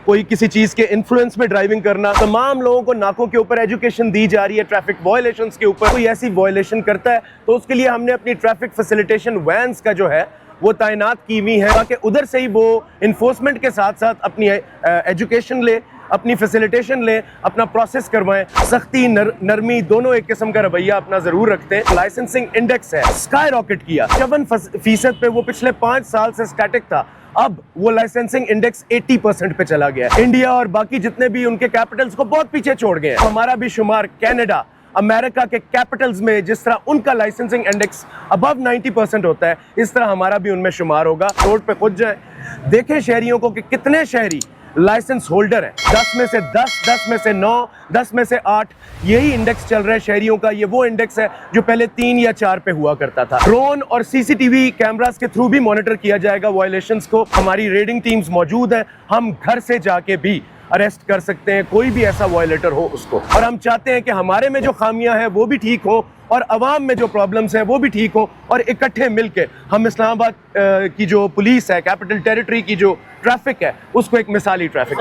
कोई किसी चीज़ के इन्फ्लुएंस में ड्राइविंग करना। तमाम लोगों को नाकों के ऊपर एजुकेशन दी जा रही है ट्रैफिक वायलेशंस के ऊपर। कोई ऐसी वायलेशन करता है तो उसके लिए हमने अपनी ट्रैफिक फैसिलिटेशन वैन्स का जो है वो तैनात की हुई है, ताकि उधर से ही वो इन्फोर्समेंट के साथ साथ अपनी एजुकेशन ले, अपनी फैसिलिटेशन ले, अपना प्रोसेस करवाएं। सख्ती नरमी दोनों एक किस्म का रवैया अपना ज़रूर रखते हैं। लाइसेंसिंग इंडेक्स है स्काई रॉकेट किया 54% पे, वो पिछले 5 साल से स्टैटिक था, अब वो लाइसेंसिंग इंडेक्स 80% पे चला गया है। इंडिया और बाकी जितने भी उनके कैपिटल्स को बहुत पीछे छोड़ गए हैं। हमारा भी शुमार कनाडा, अमेरिका के कैपिटल्स में जिस तरह उनका लाइसेंसिंग इंडेक्स अबव 90% होता है, इस तरह हमारा भी उनमें शुमार होगा। रोड पे खुद जाएं, देखें शहरियों को कि कितने शहरी लाइसेंस होल्डर है। 10 में से 10, 10 में से 9, 10 में से 8, यही इंडेक्स चल रहा है शहरियों का। ये वो इंडेक्स है जो पहले 3 या 4 पे हुआ करता था। ड्रोन और सीसीटीवी कैमरास के थ्रू भी मॉनिटर किया जाएगा वायलेशंस को। हमारी रेडिंग टीम्स मौजूद हैं, हम घर से जाके भी अरेस्ट कर सकते हैं कोई भी ऐसा वायलेटर हो उसको। और हम चाहते हैं कि हमारे में जो खामियां हैं वो भी ठीक हो और अवाम में जो प्रॉब्लम्स हैं वो भी ठीक हो, और इकट्ठे मिलके हम इस्लामाबाद की जो पुलिस है, कैपिटल टेरिटरी की जो ट्रैफिक है, उसको एक मिसाली ट्रैफिक